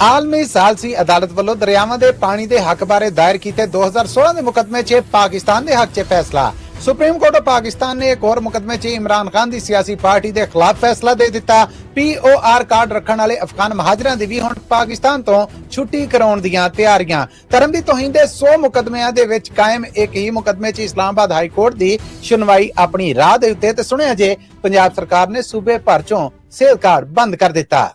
ਆਲਮੀ ਸਾਲਸੀ ਅਦਾਲਤ ਵੱਲੋਂ ਦਰਿਆਵਾਂ ਦੇ ਪਾਣੀ ਦੇ ਹੱਕ ਬਾਰੇ ਦਾਇਰ ਕੀਤੇ 2016 ਦੇ ਮੁਕੱਦਮੇ 'ਚ ਪਾਕਿਸਤਾਨ ਦੇ ਹੱਕ 'ਚ ਫੈਸਲਾ। ਸੁਪਰੀਮ ਕੋਰਟ ਆਫ ਪਾਕਿस्तान ने एक और मुकदमे च इमरान खान की सियासी पार्टी के खिलाफ फैसला दे दिता। POR कार्ड रखने वाले अफगान महाजरां दी भी हुण पाकिस्तान तो छुट्टी कराउण दीआं तैयारियां। धर्म की तौहीन दे 100 मुकदमिਆਂ ਦੇ ਵਿੱਚ कायम एक ही मुकदमे च इस्लामाबाद हाई कोर्ट की सुनवाई अपनी राह दे उत्ते ते सुनिया जे पंजाब सरकार ने सूबे भर चों सेल कार्ड बंद कर दिता।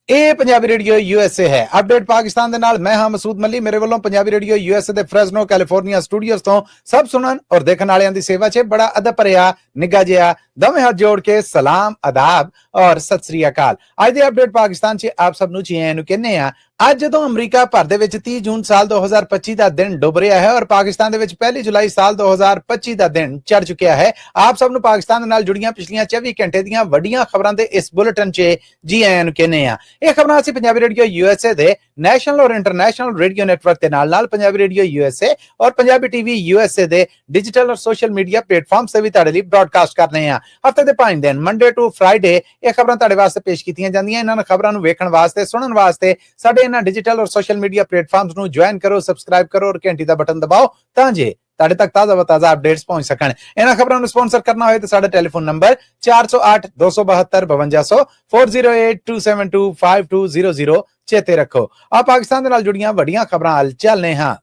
ਇਹ ਪੰਜਾਬੀ ਰੇਡੀਓ USA ਹੈ। ਅਪਡੇਟ ਪਾਕਿਸਤਾਨ ਦੇ ਨਾਲ ਮੈਂ ਹਾਂ ਮਸੂਦ ਮੱਲੀ। ਮੇਰੇ ਵੱਲੋਂ ਪੰਜਾਬੀ ਰੇਡੀਓ USA ਦੇ ਫ੍ਰੈਜ਼ਨੋ ਕੈਲੀਫੋਰਨੀਆ ਸਟੂਡੀਓਜ਼ ਤੋਂ ਸਭ ਸੁਣਨ ਔਰ ਦੇਖਣ ਵਾਲਿਆਂ ਦੀ ਸੇਵਾ 'ਚ ਬੜਾ ਅਦਬ ਭਰਿਆ ਨਿੱਘਾ ਜਿਹਾ ਦੋਵੇਂ ਹੱਥ ਜੋੜ ਕੇ ਸਲਾਮ ਆਦਾਬ ਔਰ ਸਤਿ ਸ੍ਰੀ ਅਕਾਲ। ਅੱਜ ਦੇ ਅਪਡੇਟ ਪਾਕਿਸਤਾਨ 'ਚ ਆਪ ਸਭ ਨੂੰ ਜੀ ਆਇਆਂ ਨੂੰ ਕਹਿੰਦੇ ਆ। ਅੱਜ ਜਦੋਂ ਅਮਰੀਕਾ ਭਰ ਦੇ ਵਿੱਚ 30 ਜੂਨ ਸਾਲ 2025 ਦਾ ਦਿਨ ਡੁੱਬ ਰਿਹਾ ਹੈ ਔਰ ਪਾਕਿਸਤਾਨ ਦੇ ਵਿੱਚ 1 ਜੁਲਾਈ ਸਾਲ 2025 ਦਾ ਦਿਨ ਚੜ ਚੁੱਕਿਆ ਹੈ, ਆਪ ਸਭ ਨੂੰ ਪਾਕਿਸਤਾਨ ਦੇ ਨਾਲ ਜੁੜੀਆਂ ਪਿਛਲੀਆਂ 24 ਘੰਟੇ ਦੀਆਂ ਵੱਡੀਆਂ ਖਬਰਾਂ ਦੇ ਇਸ ਬੁਲੇਟਿਨ 'ਚ ਜੀ ਆਇਆਂ ਨੂੰ ਕਹਿੰਦੇ ਆ। ਇਹ ਖਬਰਾਂ ਅਸੀਂ ਪੰਜਾਬੀ ਰੇਡੀਓ USA ਦੇ ਨੈਸ਼ਨਲ ਔਰ ਇੰਟਰਨੈਸ਼ਨਲ ਰੇਡੀਓ ਨੈਟਵਰਕ ਦੇ ਨਾਲ ਪੰਜਾਬੀ ਰੇਡੀਓ USA ਔਰ ਪੰਜਾਬੀ TV USA ਦੇ ਡਿਜੀਟਲ ਔਰ ਸੋਸ਼ਲ ਮੀਡੀਆ ਪਲੇਟਫਾਰਮਸ ਤੇ ਵੀ ਤੁਹਾਡੇ ਲਈ ਬ੍ਰਾਡਕਾਸਟ ਕਰ ਰਹੇ ਹਾਂ। ਹਫਤੇ ਦੇ 5 ਦਿਨ ਮੰਡੇ ਟੂ ਫਰਾਈਡੇ ਇਹ ਖਬਰਾਂ ਤੁਹਾਡੇ ਵਾਸਤੇ ਪੇਸ਼ ਕੀਤੀਆਂ ਜਾਂਦੀਆਂ। ਇਹਨਾਂ ਖਬਰਾਂ ਨੂੰ ਵੇਖਣ ਵਾਸਤੇ ਸੁਣਨ ਵਾਸਤੇ ਸਾਡੇ ਇਹਨਾਂ ਡਿਜੀਟਲ ਔਰ ਸੋਸ਼ਲ ਮੀਡੀਆ ਪਲੇਟਫਾਰਮਸ ਨੂੰ ਜੁਆਇਨ ਕਰੋ, ਸਬਸਕ੍ਰਾਈਬ ਕਰੋ ਔਰ ਘੰਟੀ ਦਾ ਬਟਨ ਦਬਾਓ ਤਾਂ ਜੇ ਤੁਹਾਡੇ ਤੱਕ ਤਾਜ਼ਾ ਅਪਡੇਟਸ ਪਹੁੰਚ ਸਕਣ। ਇਹਨਾਂ ਖਬਰਾਂ ਨੂੰ ਸਪਾਂਸਰ ਕਰਨਾ ਹੋਵੇ ਤਾਂ ਸਾਡਾ ਟੈਲੀਫੋਨ ਨੰਬਰ 408 272 5200 408 272 5200 ਚੇਤੇ ਰੱਖੋ। ਆ ਪਾਕਿਸਤਾਨ ਦੇ ਨਾਲ ਜੁੜੀਆਂ ਵੱਡੀਆਂ ਖਬਰਾਂ ਹਲ ਚੱਲਨੇ ਹਾਂ।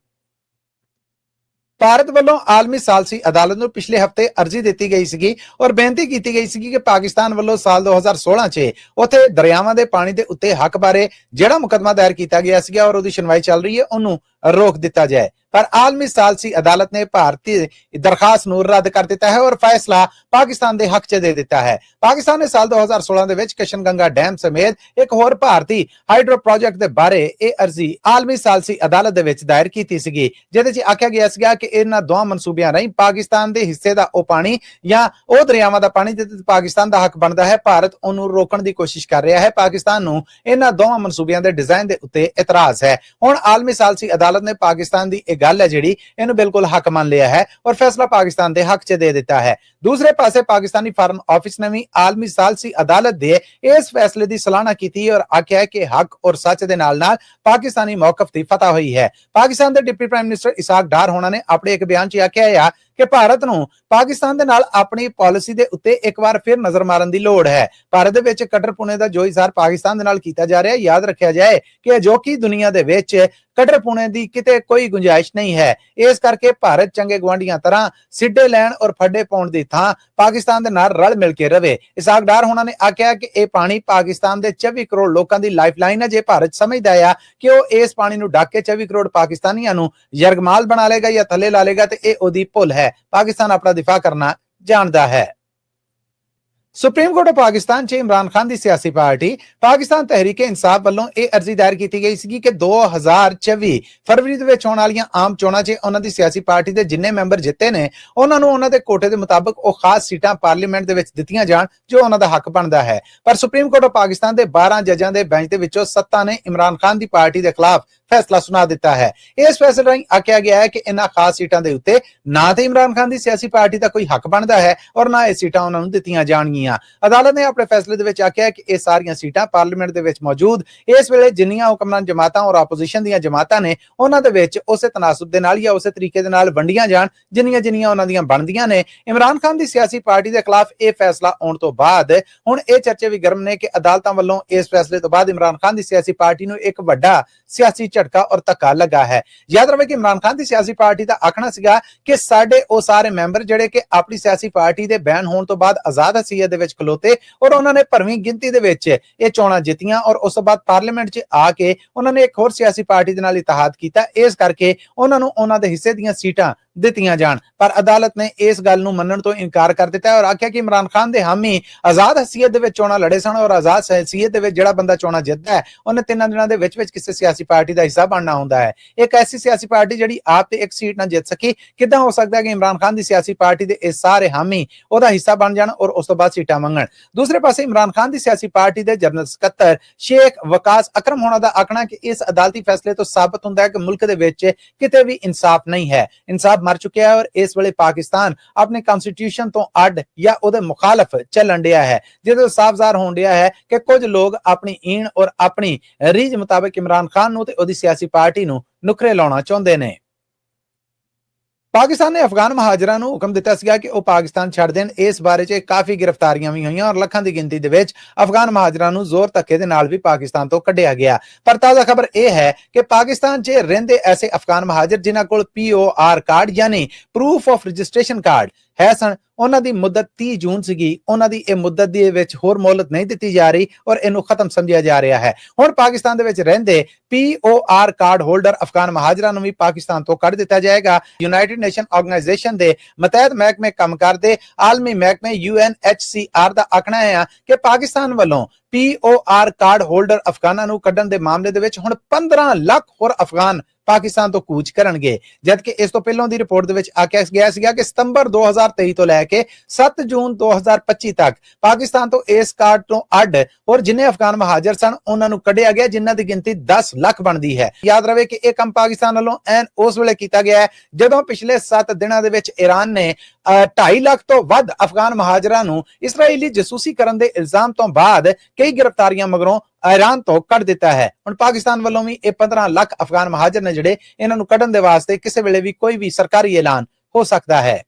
ਭਾਰਤ ਵੱਲੋਂ ਆਲਮੀ ਸਾਲਸੀ ਅਦਾਲਤ ਨੂੰ ਪਿਛਲੇ ਹਫਤੇ ਅਰਜ਼ੀ ਦਿੱਤੀ ਗਈ ਸੀਗੀ ਔਰ ਬੇਨਤੀ ਕੀਤੀ ਗਈ ਸੀਗੀ ਕਿ ਪਾਕਿਸਤਾਨ ਵੱਲੋਂ ਸਾਲ 2016 'ਚ ਉੱਥੇ ਦਰਿਆਵਾਂ ਦੇ ਪਾਣੀ ਦੇ ਉੱਤੇ ਹੱਕ ਬਾਰੇ ਜਿਹੜਾ ਮੁਕੱਦਮਾ ਦਾਇਰ ਕੀਤਾ ਗਿਆ ਸੀਗਾ ਔਰ ਉਹਦੀ ਸੁਣਵਾਈ ਚੱਲ ਰਹੀ ਹੈ ਉਹਨੂੰ रोक दिता जाए, पर आलमी सालसी अदालत ने भारतीय दरखास्त ਨੂੰ ਰੱਦ ਕਰ ਦਿੱਤਾ ਹੈ ਔਰ ਫੈਸਲਾ ਪਾਕਿਸਤਾਨ ਦੇ ਹੱਕ 'ਚ ਦੇ ਦਿੱਤਾ ਹੈ। ਪਾਕਿਸਤਾਨ ਨੇ ਸਾਲ 2016 ਦੇ ਵਿੱਚ ਕਿਸ਼ਨਗੰਗਾ ਡੈਮ ਸਮੇਤ ਇੱਕ ਹੋਰ ਭਾਰਤੀ ਹਾਈਡਰੋ ਪ੍ਰੋਜੈਕਟ ਦੇ ਬਾਰੇ ਇਹ ਅਰਜ਼ੀ ਆਲਮੀ ਸਾਲਸੀ ਅਦਾਲਤ ਦੇ ਵਿੱਚ ਦਾਇਰ ਕੀਤੀ ਸੀਗੀ, ਜਿਹਦੇ 'ਚ ਆਖਿਆ ਗਿਆ ਸੀਗਾ ਕਿ ਇਹਨਾਂ ਦੋਵਾਂ ਮਨਸੂਬਿਆਂ ਰਾਹੀਂ ਪਾਕਿਸਤਾਨ ਦੇ ਹਿੱਸੇ ਦਾ ਉਹ ਪਾਣੀ ਜਾਂ ਉਹ ਦਰਿਆਵਾਂ ਦਾ ਪਾਣੀ ਜਿਹਦੇ ਪਾਕਿਸਤਾਨ ਦਾ ਹੱਕ ਬਣਦਾ ਹੈ, ਭਾਰਤ ਉਹਨੂੰ ਰੋਕਣ ਦੀ ਕੋਸ਼ਿਸ਼ ਕਰ ਰਿਹਾ ਹੈ। ਪਾਕਿਸਤਾਨ ਨੂੰ ਇਹਨਾਂ ਦੋਵਾਂ ਮਨਸੂਬਿਆਂ ਦੇ ਡਿਜ਼ਾਈਨ ਦੇ ਉੱਤੇ ਇਤਰਾਜ਼ ਹੈ। ਹੁਣ ਆਲਮੀ ਸਾਲਸੀ ਅਦਾਲਤ ने पाकिस्तान दी एक गल है जिहड़ी इहनूं बिल्कुल हक मान लिया है और फैसला पाकिस्तान दे हक च दे दिता है। दूसरे पासे पाकिस्तानी फॉरेन ऑफिस ने भी आलमी सालसी अदालत दे इस फैसले की सराहना की और आख्या कि हक और सच दे नाल नाल पाकिस्तानी मौकफ की फतह हुई है। पाकिस्तान के डिप्टी प्राइम मिनिस्टर इसाक डार होना ने अपने एक बयान च आख्या कि भारत नूं पाकिस्तान दे नाल अपनी पॉलिसी दे उत्ते एक बार फिर नजर मारन दी लोड़ है। भारत दे विच कट्टरपुणे दा जो इज़हार पाकिस्तान दे नाल कीता जा रहा है, याद रखिया जाए कि अजोकी दुनिया दे विच कट्टरपुणे दी किते कोई गुंजाइश नहीं है। इस करके भारत चंगे गुआंढियां तरह सिड्डे लैण और फड्डे पाउण दी थां पाकिस्तान दे नाल रल मिल के रवे। इसाक डार होना ने आख्या कि यह पानी पाकिस्तान दे 24 करोड़ लोकां दी लाइफलाइन है। जे भारत समझदा है कि वो इस पानी नूं ढक के 24 करोड़ पाकिस्तानियां नूं यरगमाल बना लेगा या थल्ले ला लेगा ते इह ओदी भुल है। पाकिस्तान अपना दिफा करना जानता है। सुप्रीम कोर्ट ऑफ पाकिस्तान च इमरान खान की सियासी पार्टी पाकिस्तान तहरीक इंसाफ वालों यह अर्जी दायर की गई सी कि 2024 फरवरी दे विच होण वालीआं आम चोणां च उन्हां दी सियासी पार्टी दे जिन्ने मैंबर जिते ने उन्हां नूं उन्हां दे कोटे दे मुताबिक वो खास सीटां पार्लीमेंट दे विच दित्तियां जाण जो उन्हां दा हक बनदा है। पर सुप्रीम कोर्ट ऑफ पाकिस्तान दे 12 जजां दे बेंच दे विचों 7 ने इमरान खान की पार्टी दे खिलाफ फैसला सुना दिता है। इस फैसले राਹੀਂ आख्या गया है कि इन्हां खास सीटां दे उत्ते ना ते इमरान खान की सियासी पार्टी का कोई हक बनदा है और ना ये सीटां उन्हां नूं दित्तियां जाणगीआं। अदालत ने अपने फैसले दे विच आख्या कि ये सारियां सीटां पार्लीमेंट दे विच मौजूद इस वेले जिन्नियां हुक्मरान जमातां और आपोजिशन दीयां जमातां ने उन्हां दे विच उसे तनासुब दे नाल या उसे तरीके दे नाल वंडियां जाण जिन्नियां जिन्नियां उन्हां दीयां बनदियां ने। इमरान खान की सियासी पार्टी दे खिलाफ यह फैसला आउण तो बाद हुण ये चर्चे भी गर्म ने कि अदालतां वल्लों इस फैसले तो बाद इमरान खान की सियासी पार्टी नूं एक वड्डा सियासी झटका और धक्का लगा है। याद रहे कि इमरान खान की सियासी पार्टी का आखना सीगा कि साडे ओ सारे मैंबर जिहड़े कि अपनी सियासी पार्टी दे बैन होने तो बाद आजाद हसीयत दे विच खलोते और उन्होंने भरवीं गिनती दे विच ये चोणां जित्तियां और उस तो बाद पार्लीमेंट च आके उन्होंने एक होर सियासी पार्टी दे नाल इतिहाद कीता। इस करके उन्हां नूं उन्हां दे हिस्से दीयां सीटां दित्तियां जाण, पर अदालत ने इस गल नूं मन्नण तो इनकार कर दिता और आख्या कि इमरान खान दे हामी आजाद हसीयत दे विच चोणां लड़े सन और आजाद हसीयत दे विच जिहड़ा बंदा चोणां जितदा है उन्हें 3 दिनां दे विच किसी सियासी पार्टी का हिस्सा बनना हुंदा है। एक ऐसी सियासी पार्टी जिहड़ी आप ते एक सीट ना जित सकी, किदां हो सकदा है कि इमरान खान की सियासी पार्टी दे इस सारे हामी ओहदा हिस्सा बन जाण और उस तो बाद सीटां मंगण। दूसरे पासे इमरान खान की सियासी पार्टी दे जनरल सकत्तर शेख वकास अकरम होना दा आखना कि इस अदालती फैसले तो साबित हुंदा है कि मुल्क दे विच किते भी इंसाफ नहीं है। इंसाफ ਅਰਬ ਮਰ ਚੁੱਕਿਆ ਹੈ ਔਰ ਇਸ ਵੇਲੇ ਪਾਕਿਸਤਾਨ ਆਪਣੇ ਕਨਸਟੀਟਿਊਸ਼ਨ ਤੋਂ ਅੱਡ ਜਾਂ ਉਹਦੇ ਮੁਖਾਲਫ ਚੱਲਣ ਡਿਆ ਹੈ, ਜਿਹਦੇ ਤੋਂ ਸਾਫ਼ ਜ਼ਾਹਰ ਹੋਣ ਡਿਆ ਹੈ ਕਿ ਕੁਝ ਲੋਕ ਆਪਣੀ ਈਣ ਔਰ ਆਪਣੀ ਰੀਝ ਮੁਤਾਬਕ ਇਮਰਾਨ ਖਾਨ ਨੂੰ ਤੇ ਉਹਦੀ ਸਿਆਸੀ ਪਾਰਟੀ ਨੂੰ ਨੁਕਰੇ ਲਾਉਣਾ ਚਾਹੁੰਦੇ ਨੇ। ਪਾਕਿਸਤਾਨ ਨੇ ਅਫਗਾਨ ਮਹਾਜਰਾਂ ਨੂੰ ਹੁਕਮ ਦਿੱਤਾ ਸੀਗਾ ਕਿ ਉਹ ਪਾਕਿਸਤਾਨ ਛੱਡ ਦੇਣ। ਇਸ ਬਾਰੇ 'ਚ ਕਾਫੀ ਗ੍ਰਿਫਤਾਰੀਆਂ ਵੀ ਹੋਈਆਂ ਔਰ ਲੱਖਾਂ ਦੀ ਗਿਣਤੀ ਦੇ ਵਿੱਚ ਅਫਗਾਨ ਮਹਾਜਰਾਂ ਨੂੰ ਜ਼ੋਰ ਧੱਕੇ ਦੇ ਨਾਲ ਵੀ ਪਾਕਿਸਤਾਨ ਤੋਂ ਕੱਢਿਆ ਗਿਆ। ਪਰ ਤਾਜ਼ਾ ਖਬਰ ਇਹ ਹੈ ਕਿ ਪਾਕਿਸਤਾਨ 'ਚ ਰਹਿੰਦੇ ਐਸੇ ਅਫਗਾਨ ਮਹਾਜਰ ਜਿਨ੍ਹਾਂ ਕੋਲ POR ਕਾਰਡ ਯਾਨੀ ਪ੍ਰੂਫ ਆਫ ਰਜਿਸਟ੍ਰੇਸ਼ਨ ਕਾਰਡ ਹੈ ਸਨ, ਉਹਨਾਂ ਦੀ ਮੁੱਦਤ 30 ਜੂਨ ਸੀਗੀ। ਉਹਨਾਂ ਦੀ ਇਹ ਮੁੱਦਤ ਦੇ ਵਿੱਚ ਹੋਰ ਮੋਹਲਤ ਨਹੀਂ ਦਿੱਤੀ ਜਾ ਰਹੀ ਔਰ ਇਹਨੂੰ ਖਤਮ ਸਮਝਿਆ ਜਾ ਰਿਹਾ ਹੈ। ਹੁਣ ਪਾਕਿਸਤਾਨ ਦੇ ਵਿੱਚ ਰਹਿੰਦੇ POR ਕਾਰਡ ਹੋਲਡਰ ਅਫਗਾਨ ਮਹਾਜਰਾਂ ਨੂੰ ਵੀ ਪਾਕਿਸਤਾਨ ਤੋਂ ਕੱਢ ਦਿੱਤਾ ਜਾਏਗਾ। ਯੂਨਾਈਟਿਡ ਨੇਸ਼ਨ ਆਰਗੇਨਾਈਜੇਸ਼ਨ ਦੇ ਮਤਹਿਤ ਮਹਿਕਮੇ ਕੰਮ ਕਰਦੇ ਆਲਮੀ ਮਹਿਕਮੇ UNHCR ਦਾ ਆਖਣਾ ਹੈ ਕਿ ਪਾਕਿਸਤਾਨ ਵੱਲੋਂ POR ਕਾਰਡ ਹੋਲਡਰ ਅਫਗਾਨਾਂ ਨੂੰ ਕੱਢਣ ਦੇ ਮਾਮਲੇ ਦੇ ਵਿੱਚ ਹੁਣ 15 ਲੱਖ ਹੋਰ ਅਫਗਾਨ ਪਾਕਿਸਤਾਨ ਤੋਂ ਕੂਚ ਕਰਨਗੇ, ਜਦਕਿ ਇਸ ਤੋਂ ਪਹਿਲਾਂ ਦੀ ਰਿਪੋਰਟ ਦੇ ਵਿੱਚ ਆਖਿਆ ਗਿਆ ਸੀਗਾ ਕਿ ਸਤੰਬਰ 2023 ਤੋਂ ਲੈ ਕੇ 7 ਜੂਨ 2025 ਤੱਕ ਪਾਕਿਸਤਾਨ ਤੋਂ ਇਸ ਕਾਰਡ ਤੋਂ ਅੱਡ ਹੋਰ ਜਿੰਨੇ ਅਫਗਾਨ ਮਹਾਜਰ ਸਨ ਉਹਨਾਂ ਨੂੰ ਕੱਢਿਆ ਗਿਆ, ਜਿਨ੍ਹਾਂ ਦੀ ਗਿਣਤੀ 10 ਲੱਖ ਬਣਦੀ ਹੈ। ਯਾਦ ਰਵੇ ਕਿ ਇਹ ਕੰਮ ਪਾਕਿਸਤਾਨ ਵੱਲੋਂ ਐਨ ਉਸ ਵੇਲੇ ਕੀਤਾ ਗਿਆ ਹੈ ਜਦੋਂ ਪਿਛਲੇ 7 ਦਿਨਾਂ ਦੇ ਵਿੱਚ ਈਰਾਨ ਨੇ 2.5 ਲੱਖ ਤੋਂ ਵੱਧ ਅਫਗਾਨ ਮਹਾਜਰਾਂ ਨੂੰ ਇਸਰਾਈਲੀ ਜਸੂਸੀ ਕਰਨ ਦੇ ਇਲਜ਼ਾਮ ਤੋਂ ਬਾਅਦ ਕਈ ਗ੍ਰਿਫਤਾਰੀਆਂ ਮਗਰੋਂ ਈਰਾਨ ਤੋਂ ਕੱਢ ਦਿੱਤਾ ਹੈ। ਹੁਣ ਪਾਕਿਸਤਾਨ ਵੱਲੋਂ ਵੀ ਇਹ 15 ਲੱਖ ਅਫਗਾਨ ਮਹਾਜਰ ਨੇ ਜਿਹੜੇ ਇਹਨਾਂ ਨੂੰ ਕੱਢਣ ਦੇ ਵਾਸਤੇ ਕਿਸੇ ਵੇਲੇ ਵੀ ਕੋਈ ਵੀ ਸਰਕਾਰੀ ਐਲਾਨ ਹੋ ਸਕਦਾ ਹੈ।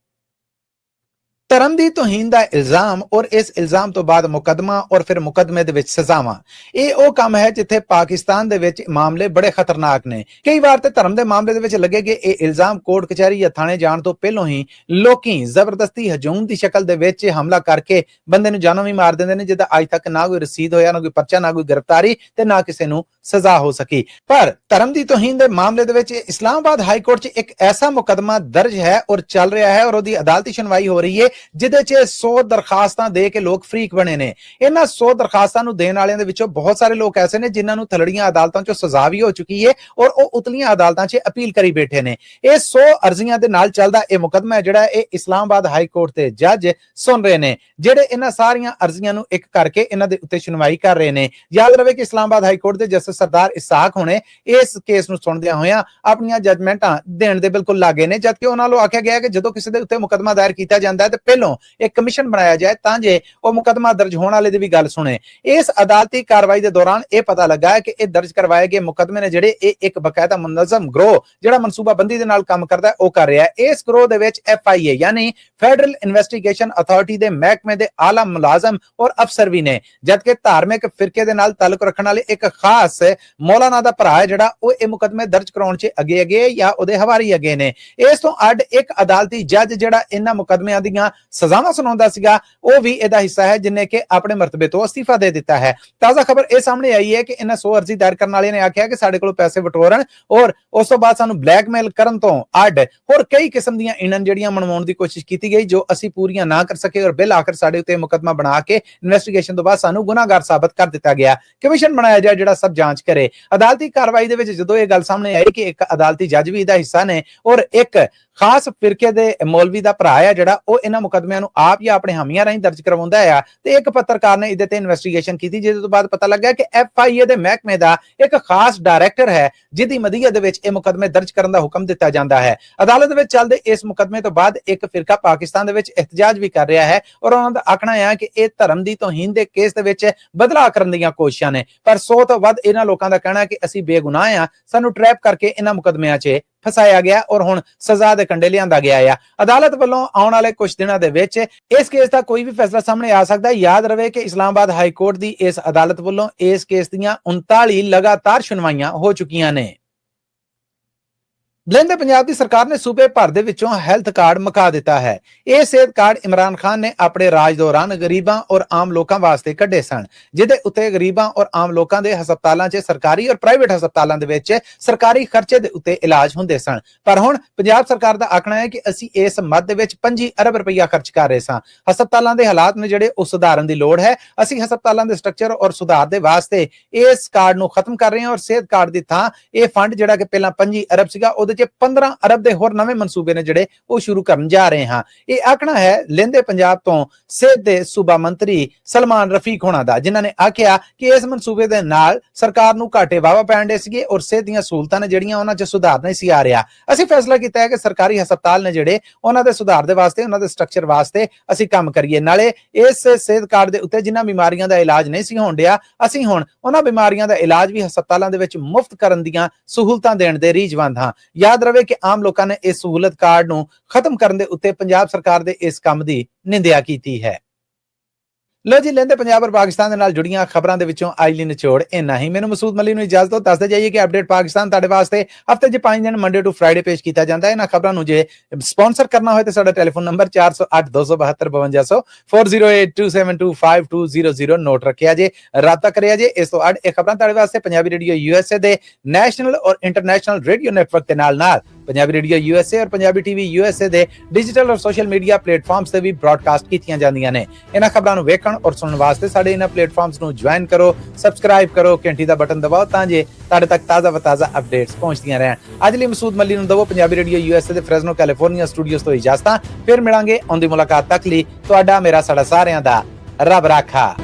ਧਰਮ ਦੀ ਤੋਹੀਨ ਦਾ ਇਲਜ਼ਾਮ ਔਰ ਇਸ ਇਲਜ਼ਾਮ ਤੋਂ ਬਾਅਦ ਮੁਕੱਦਮਾ ਔਰ ਫਿਰ ਮੁਕੱਦਮੇ ਦੇ ਵਿੱਚ ਸਜ਼ਾਵਾਂ, ਇਹ ਉਹ ਕੰਮ ਹੈ ਜਿੱਥੇ ਪਾਕਿਸਤਾਨ ਦੇ ਵਿੱਚ ਮਾਮਲੇ ਬੜੇ ਖਤਰਨਾਕ ਨੇ। ਕਈ ਵਾਰ ਤੇ ਧਰਮ ਦੇ ਮਾਮਲੇ ਦੇ ਵਿੱਚ ਲੱਗੇਗੇ ਇਹ ਇਲਜ਼ਾਮ ਕੋਰਟ ਕਚਹਿਰੀ ਜਾਂ ਥਾਣੇ ਜਾਣ ਤੋਂ ਪਹਿਲਾਂ ਹੀ ਲੋਕੀ ਜ਼ਬਰਦਸਤੀ ਹਜੂਮ ਦੀ ਸ਼ਕਲ ਦੇ ਵਿੱਚ ਹਮਲਾ ਕਰਕੇ ਬੰਦੇ ਨੂੰ ਜਾਨੋਂ ਵੀ ਮਾਰ ਦਿੰਦੇ ਨੇ, ਜਿਹਦਾ ਅੱਜ ਤੱਕ ਨਾ ਕੋਈ ਰਸੀਦ ਹੋਇਆ, ਨਾ ਕੋਈ ਪਰਚਾ, ਨਾ ਕੋਈ ਗ੍ਰਿਫਤਾਰੀ ਤੇ ਨਾ ਕਿਸੇ ਨੂੰ ਸਜ਼ਾ ਹੋ ਸਕੀ। ਪਰ ਧਰਮ ਦੀ ਤੋਹੀਨ ਦੇ ਮਾਮਲੇ ਦੇ ਵਿੱਚ ਇਸਲਾਮਾਬਾਦ ਹਾਈ ਕੋਰਟ 'ਚ ਇੱਕ ਐਸਾ ਮੁਕੱਦਮਾ ਦਰਜ ਹੈ ਔਰ ਚੱਲ ਰਿਹਾ ਹੈ ਔਰ ਉਹਦੀ ਅਦਾਲਤੀ ਸੁਣਵਾਈ ਹੋ ਰਹੀ ਹੈ ਜਿਹਦੇ 'ਚ 100 ਦਰਖਾਸਤਾਂ ਦੇ ਕੇ ਲੋਕ ਫਰੀਕ ਬਣੇ ਨੇ। ਇਹਨਾਂ 100 ਦਰਖਾਸਤਾਂ ਨੂੰ ਦੇਣ ਵਾਲਿਆਂ ਦੇ ਵਿੱਚੋਂ ਬਹੁਤ ਸਾਰੇ ਲੋਕ ਐਸੇ ਨੇ ਜਿਨ੍ਹਾਂ ਨੂੰ ਥਲੜੀਆਂ ਅਦਾਲਤਾਂ 'ਚੋਂ ਸਜ਼ਾ ਵੀ ਹੋ ਚੁੱਕੀ ਹੈ ਔਰ ਉਹ ਉਤਲੀਆਂ ਅਦਾਲਤਾਂ 'ਚ ਅਪੀਲ ਕਰੀ ਬੈਠੇ ਨੇ। ਇਹ 100 ਅਰਜ਼ੀਆਂ ਦੇ ਨਾਲ ਚੱਲਦਾ ਇਹ ਮੁਕੱਦਮਾ ਹੈ ਜਿਹੜਾ ਇਹ ਇਸਲਾਮਾਬਾਦ ਹਾਈ ਕੋਰਟ ਦੇ ਜੱਜ ਸੁਣ ਰਹੇ ਨੇ, ਜਿਹੜੇ ਇਹਨਾਂ ਸਾਰੀਆਂ ਅਰਜ਼ੀਆਂ ਨੂੰ ਇੱਕ ਕਰਕੇ ਇਹਨਾਂ ਦੇ ਉੱਤੇ ਸੁਣਵਾਈ ਕਰ ਰਹੇ ਨੇ। ਯਾਦ ਰਵੇ ਕਿ ਇਸਲਾਮਾਬਾਦ ਹਾਈ ਕੋਰਟ ਦੇ ਜਸਟਿਸ ਸਰਦਾਰ ਇਸਾਕ ਹੁਣੇ ਇਸ ਕੇਸ ਨੂੰ ਸੁਣਦਿਆਂ ਹੋਇਆਂ ਆਪਣੀਆਂ ਜਜਮੈਂਟਾਂ ਦੇਣ ਦੇ ਬਿਲਕੁਲ ਲਾਗੇ ਨੇ, ਜਦਕਿ ਉਹਨਾਂ ਨੂੰ ਆਖਿਆ ਗਿਆ ਕਿ ਜਦੋਂ ਕਿਸੇ ਦੇ ਉੱਤੇ ਮੁਕੱਦਮਾ ਦਾਇਰ ਕੀਤਾ ਜਾਂਦਾ ਹੈ ਤੇ ਪਹਿਲਾਂ ਇੱਕ ਕਮਿਸ਼ਨ ਬਣਾਇਆ ਜਾਏ ਤਾਂ ਜੇ ਉਹ ਮੁਕੱਦਮਾ ਦਰਜ ਹੋਣ ਵਾਲੇ ਦੀ ਵੀ ਗੱਲ ਸੁਣੇ। ਇਸ ਅਦਾਲਤੀ ਕਾਰਵਾਈ ਦੇ ਦੌਰਾਨ ਇਹ ਪਤਾ ਲੱਗਾ ਹੈ ਕਿ ਇਹ ਦਰਜ ਕਰਵਾਏ ਗਏ ਮੁਕੱਦਮੇ ਨੇ ਜਿਹੜੇ ਇਹ ਇੱਕ ਬਕਾਇਦਾ ਮੁਨਜ਼ਮ ਗਰੋਹ ਜਿਹੜਾ ਮਨਸੂਬਾਬੰਦੀ ਦੇ ਨਾਲ ਕੰਮ ਕਰਦਾ ਉਹ ਕਰ ਰਿਹਾ ਹੈ। ਇਸ ਗਰੋਹ ਦੇ ਵਿੱਚ FIA ਯਾਨੀ ਫੈਡਰਲ ਇਨਵੈਸਟੀਗੇਸ਼ਨ ਅਥਾਰਟੀ ਦੇ ਮਹਿਕਮੇ ਦੇ ਆਲਾ ਮੁਲਾਜ਼ਮ ਔਰ ਅਫਸਰ ਵੀ ਨੇ, ਜਦਕਿ ਧਾਰਮਿਕ ਫਿਰਕੇ ਦੇ ਨਾਲ ਤਾਲੁਕ ਰੱਖਣ ਵਾਲੇ ਇੱਕ ਖਾਸ ਮੌਲਾਨਾ ਦਾ ਭਰਾ ਹੈ ਜਿਹੜਾ ਉਹ ਇਹ ਮੁਕੱਦਮੇ ਦਰਜ ਕਰਾਉਣ 'ਚ ਅੱਗੇ ਜਾਂ ਉਹਦੇ ਹਵਾਰੀ ਅੱਗੇ ਨੇ। ਇਸ ਤੋਂ ਅੱਡ ਇੱਕ ਅਦਾਲਤੀ ਜੱਜ ਜਿਹੜਾ ਇਹਨਾਂ ਮੁਕੱਦਮਿਆਂ ਦੀਆਂ ਸਜ਼ਾਵਾਂ ਸੁਣਾਉਂਦਾ ਸੀਗਾ ਉਹ ਵੀ ਇਹਦਾ ਹਿੱਸਾ ਹੈ, ਜਿਨਨੇ ਕਿ ਆਪਣੇ ਮਰਤਬੇ ਤੋਂ ਅਸਤੀਫਾ ਦੇ ਦਿੱਤਾ ਹੈ। ਤਾਜ਼ਾ ਖਬਰ ਇਹ ਸਾਹਮਣੇ ਆਈ ਹੈ ਕਿ ਇਹਨਾਂ 100 ਅਰਜ਼ੀ ਦਾਇਰ ਕਰਨ ਵਾਲਿਆਂ ਨੇ ਆਖਿਆ ਕਿ ਸਾਡੇ ਕੋਲ ਪੈਸੇ ਵਟੋਰਨ ਔਰ ਉਸ ਤੋਂ ਬਾਅਦ ਸਾਨੂੰ ਬਲੈਕਮੇਲ ਕਰਨ ਤੋਂ ਅੱਡ ਹੋਰ ਕਈ ਕਿਸਮ ਦੀਆਂ ਇਣਨ ਜਿਹੜੀਆਂ ਮਨਵਾਉਣ ਦੀ ਕੋਸ਼ਿਸ਼ ਕੀਤੀ ਗਈ ਜੋ ਅਸੀਂ ਪੂਰੀਆਂ ਨਾ ਕਰ ਸਕੇ ਔਰ ਬਿਲ ਆਖਰ ਸਾਡੇ ਉੱਤੇ ਮੁਕੱਦਮਾ ਬਣਾ ਕੇ ਇਨਵੈਸਟੀਗੇਸ਼ਨ ਤੋਂ ਬਾਅਦ ਸਾਨੂੰ ਗੁਨਾਹਗਾਰ ਸਾਬਤ ਕਰ ਦਿੱਤਾ ਗਿਆ। ਕਮਿਸ਼ਨ ਬਣਾਇਆ ਜਾਏ ਜਿਹੜਾ ਸਭ ਜਾਂਚ ਕਰੇ। ਅਦਾਲਤੀ ਕਾਰਵਾਈ ਦੇ ਵਿੱਚ ਜਦੋਂ ਇਹ ਗੱਲ ਸਾਹਮਣੇ ਆਈ ਕਿ ਇੱਕ ਅਦਾਲਤੀ ਜੱਜ ਵੀ ਇਹਦਾ ਹਿੱਸਾ ਨੇ ਔਰ ਇੱਕ ਖਾਸ ਫਿਰਕੇ ਦੇ ਮੌਲਵੀ ਦਾ ਭਰਾ ਹੈ ਜਿਹੜਾ ਉਹ ਇਹਨਾਂ ਮੁਕੱਦਮਿਆਂ ਨੂੰ ਆਪ ਜਾਂ ਆਪਣੇ ਹਾਮੀਆਂ ਰਾਹੀਂ ਦਰਜ ਕਰਵਾਉਂਦਾ ਹੈ, ਤੇ ਇੱਕ ਪੱਤਰਕਾਰ ਨੇ ਇਹਦੇ ਤੇ ਇਨਵੈਸਟੀਗੇਸ਼ਨ ਕੀਤੀ ਜਿਹਦੇ ਤੋਂ ਬਾਅਦ ਪਤਾ ਲੱਗਾ ਕਿ FIA ਦੇ ਮਹਿਕਮੇ ਦਾ ਇੱਕ ਖਾਸ ਡਾਇਰੈਕਟਰ ਹੈ ਜਿਹਦੀ ਮਦਈਅਤ ਦੇ ਵਿੱਚ ਇਹ ਮੁਕੱਦਮੇ ਦਰਜ ਕਰਨ ਦਾ ਹੁਕਮ ਦਿੱਤਾ ਜਾਂਦਾ ਹੈ। ਅਦਾਲਤ ਵਿੱਚ ਚੱਲਦੇ ਇਸ ਮੁਕੱਦਮੇ ਤੋਂ ਬਾਅਦ ਇੱਕ ਫਿਰਕਾ ਪਾਕਿਸਤਾਨ ਦੇ ਵਿੱਚ ਇhtਜਾਜ ਵੀ ਕਰ ਰਿਹਾ ਹੈ ਔਰ ਉਹਨਾਂ ਦਾ ਆਖਣਾ ਹੈ ਕਿ ਇਹ ਧਰਮ ਦੀ ਤੋਹੀਨ ਦੇ ਕੇਸ ਦੇ ਵਿੱਚ ਬਦਲਾਅ ਕਰਨ ਦੀਆਂ ਕੋਸ਼ਿਸ਼ਾਂ ਨੇ। ਪਰ 100 ਤੋਂ ਵੱਧ ਇਹਨਾਂ ਲੋਕਾਂ ਦਾ ਕਹਿਣਾ ਹੈ ਕਿ ਅਸੀਂ ਬੇਗੁਨਾਹ ਆ, ਸਾਨੂੰ ਟਰੈਪ ਕਰਕੇ ਇਹਨਾਂ ਮੁਕੱਦਮਿਆਂ 'ਚ ਫਸਾਇਆ ਗਿਆ ਔਰ ਹੁਣ ਸਜ਼ਾ ਦੇ ਕੰਡੇ ਲਿਆਂਦਾ ਗਿਆ ਆ। ਅਦਾਲਤ ਵੱਲੋਂ ਆਉਣ ਵਾਲੇ ਕੁਝ ਦਿਨਾਂ ਦੇ ਵਿੱਚ ਇਸ ਕੇਸ ਦਾ ਕੋਈ ਵੀ ਫੈਸਲਾ ਸਾਹਮਣੇ ਆ ਸਕਦਾ ਹੈ। ਯਾਦ ਰਵੇ ਕਿ ਇਸਲਾਮਾਬਾਦ ਹਾਈ ਕੋਰਟ ਦੀ ਇਸ ਅਦਾਲਤ ਵੱਲੋਂ ਇਸ ਕੇਸ ਦੀਆਂ 39 ਲਗਾਤਾਰ ਸੁਣਵਾਈਆਂ ਹੋ ਚੁੱਕੀਆਂ ਨੇ। ਬਲੈਂਦੇ ਪੰਜਾਬ ਦੀ ਸਰਕਾਰ ਨੇ ਸੂਬੇ ਭਰ ਦੇ ਵਿੱਚੋਂ ਹੈਲਥ ਕਾਰਡ ਮੁਕਾ ਦਿੱਤਾ ਹੈ। ਇਹ ਸਿਹਤ ਕਾਰਡ ਇਮਰਾਨ ਖਾਨ ਨੇ ਆਪਣੇ ਰਾਜ ਦੌਰਾਨ ਗਰੀਬਾਂ ਔਰ ਆਮ ਲੋਕਾਂ ਵਾਸਤੇ ਕੱਢੇ ਸਨ, ਜਿਹਦੇ ਉੱਤੇ ਗਰੀਬਾਂ ਔਰ ਆਮ ਲੋਕਾਂ ਦੇ ਹਸਪਤਾਲਾਂ 'ਚ ਸਰਕਾਰੀ ਔਰ ਪ੍ਰਾਈਵੇਟ ਹਸਪਤਾਲਾਂ ਦੇ ਵਿੱਚ ਸਰਕਾਰੀ ਖਰਚੇ ਦੇ ਉੱਤੇ ਇਲਾਜ ਹੁੰਦੇ ਸਨ। ਪਰ ਹੁਣ ਪੰਜਾਬ ਸਰਕਾਰ ਦਾ ਆਖਣਾ ਹੈ ਕਿ ਅਸੀਂ ਇਸ ਮੱਦ ਦੇ ਵਿੱਚ 25 ਅਰਬ ਰੁਪਈਆ ਖਰਚ ਕਰ ਰਹੇ ਸਾਂ। ਹਸਪਤਾਲਾਂ ਦੇ ਹਾਲਾਤ ਨੇ ਜਿਹੜੇ ਉਹ ਸੁਧਾਰਨ ਦੀ ਲੋੜ ਹੈ। ਅਸੀਂ ਹਸਪਤਾਲਾਂ ਦੇ ਸਟਰਕਚਰ ਔਰ ਸੁਧਾਰ ਦੇ ਵਾਸਤੇ ਇਸ ਕਾਰਡ ਨੂੰ ਖਤਮ ਕਰ ਰਹੇ ਹਾਂ ਔਰ ਸਿਹਤ ਕਾਰਡ ਦੀ ਥਾਂ ਇਹ ਫੰਡ ਜਿਹੜਾ ਕਿ ਪਹਿਲਾਂ 25 ਅਰਬ ਸੀਗਾ ਉਹਦੇ ਉਹਦੇ 'ਚ 15 ਅਰਬ ਦੇ ਹੋਰ ਨਵੇਂ ਮਨਸੂਬੇ ਨੇ ਜਿਹੜੇ ਉਹ ਸ਼ੁਰੂ ਕਰਨ ਜਾ ਰਹੇ ਹਾਂ। ਇਹ ਆਖਣਾ ਹੈ ਲਹਿੰਦੇ ਪੰਜਾਬ ਤੋਂ ਸਿਹਤ ਦੇ ਸੂਬਾ ਮੰਤਰੀ ਸਲਮਾਨ ਰਫੀਕ ਹੋਣਾ ਦਾ, ਜਿਨ੍ਹਾਂ ਨੇ ਆਖਿਆ ਕਿ ਇਸ ਮਨਸੂਬੇ ਦੇ ਨਾਲ ਸਰਕਾਰ ਨੂੰ ਘਾਟੇ ਵਾਵਾ ਪੈਣ ਦੇ ਸੀਗੇ ਔਰ ਸਿਹਤ ਦੀਆਂ ਸਹੂਲਤਾਂ ਨੇ ਜਿਹੜੀਆਂ ਉਹਨਾਂ 'ਚ ਸੁਧਾਰ ਨਹੀਂ ਸੀ ਆ ਰਿਹਾ। ਅਸੀਂ ਫੈਸਲਾ ਕੀਤਾ ਹੈ ਕਿ ਸਰਕਾਰੀ ਹਸਪਤਾਲ ਨੇ ਜਿਹੜੇ ਉਹਨਾਂ ਦੇ ਸੁਧਾਰ ਦੇ ਵਾਸਤੇ, ਉਹਨਾਂ ਦੇ ਸਟਰਕਚਰ ਵਾਸਤੇ ਅਸੀਂ ਕੰਮ ਕਰੀਏ। ਨਾਲੇ ਇਸ ਸਿਹਤ ਕਾਰਡ ਦੇ ਉੱਤੇ ਜਿਨ੍ਹਾਂ ਬਿਮਾਰੀਆਂ ਦਾ ਇਲਾਜ ਨਹੀਂ ਸੀ ਹੋਣ ਡਿਆ, ਅਸੀਂ ਹੁਣ ਉਹਨਾਂ ਬਿਮਾਰੀਆਂ ਦਾ ਇਲਾਜ ਵੀ ਹਸਪਤਾਲਾਂ ਦੇ ਵਿੱਚ ਮੁਫਤ ਕਰਨ ਦੀਆਂ ਸਹੂਲਤਾਂ ਦੇਣ ਦੇ ਰੀਝਵੰਦ ਹਾਂ। ਯਾਦ ਰਵੇ ਕਿ ਆਮ ਲੋਕਾਂ ਨੇ ਇਸ ਸਹੂਲਤ ਕਾਰਡ ਨੂੰ ਖਤਮ ਕਰਨ ਦੇ ਉੱਤੇ ਪੰਜਾਬ ਸਰਕਾਰ ਦੇ ਇਸ ਕੰਮ ਦੀ ਨਿੰਦਿਆ ਕੀਤੀ ਹੈ। ਲੋ ਜੀ, ਲਹਿੰਦੇ ਪੰਜਾਬ ਔਰ ਪਾਕਿਸਤਾਨ ਦੇ ਨਾਲ ਜੁੜੀਆਂ ਖਬਰਾਂ ਦੇ ਵਿੱਚੋਂ ਅੱਜ ਲਈ ਨਿਚੋੜ ਇੰਨਾ ਹੀ। ਮੈਨੂੰ ਮਸੂਦ ਮਲੀ ਨੂੰ ਇਜਾਜ਼ਤ ਦਿਓ। ਦੱਸਦੇ ਜਾਈਏ ਕਿ ਅਪਡੇਟ ਪਾਕਿਸਤਾਨ ਤੁਹਾਡੇ ਵਾਸਤੇ ਹਫਤੇ 'ਚ 5 ਦਿਨ ਮੰਡੇ ਟੂ ਫਰਾਈਡੇ ਪੇਸ਼ ਕੀਤਾ ਜਾਂਦਾ ਹੈ। ਇਹਨਾਂ ਖਬਰਾਂ ਨੂੰ ਜੇ ਸਪਾਂਸਰ ਕਰਨਾ ਹੋਏ ਤਾਂ ਸਾਡਾ ਟੈਲੀਫੋਨ ਨੰਬਰ 408 272 5200 4082725200 ਨੋਟ ਰੱਖਿਆ ਜੇ, ਰਾਬਤਾ ਕਰਿਆ ਜੇ। ਇਸ ਤੋਂ ਅੱਡ ਇਹ ਖਬਰਾਂ ਤੁਹਾਡੇ ਵਾਸਤੇ ਪੰਜਾਬੀ ਰੇਡੀਓ USA ਦੇ ਨੈਸ਼ਨਲ ਔਰ ਇੰਟਰਨੈਸ਼ਨਲ ਰੇਡੀਓ ਨੈਟਵਰਕ ਦੇ ਨਾਲ ਪੰਜਾਬੀ ਰੇਡੀਓ USA ਔਰ ਪੰਜਾਬੀ ਟੀਵੀ USA ਦੇ ਡਿਜੀਟਲ ਔਰ ਸੋਸ਼ਲ ਮੀਡੀਆ ਪਲੇਟਫਾਰਮਸ ਤੇ ਵੀ ਬ੍ਰਾਡਕਾਸਟ ਕੀਤੀਆਂ ਜਾਂਦੀਆਂ ਨੇ। ਇਹਨਾਂ ਖਬਰਾਂ ਨੂੰ ਵੇਖਣ ਔਰ ਸੁਣਨ ਵਾਸਤੇ ਸਾਡੇ ਇਹਨਾਂ ਪਲੇਟਫਾਰਮਸ ਨੂੰ ਜੁਆਇਨ ਕਰੋ, ਸਬਸਕ੍ਰਾਈਬ ਕਰੋ, ਘੰਟੀ ਦਾ ਬਟਨ ਦਬਾਓ ਤਾਂ ਜੇ ਤੁਹਾਡੇ ਤੱਕ ਤਾਜ਼ਾ ਅਪਡੇਟਸ ਪਹੁੰਚਦੀਆਂ ਰਹਿਣ। ਅੱਜ ਲਈ ਮਸੂਦ ਮੱਲੀ ਨੂੰ ਦਵੋ ਪੰਜਾਬੀ ਰੇਡੀਓ USA ਦੇ ਫ੍ਰੈਜ਼ਨੋ ਕੈਲੀਫੋਰਨੀਆ ਸਟੂਡੀਓਜ਼ ਤੋਂ ਇਜਾਜ਼ਤਾਂ। ਫਿਰ ਮਿਲਾਂਗੇ। ਆਉਂਦੀ ਮੁਲਾਕਾਤ ਤੱਕ ਲਈ ਤੁਹਾਡਾ ਮੇਰਾ ਸਾਡਾ ਸਾਰਿਆਂ ਦਾ ਰੱਬ ਰਾਖਾ।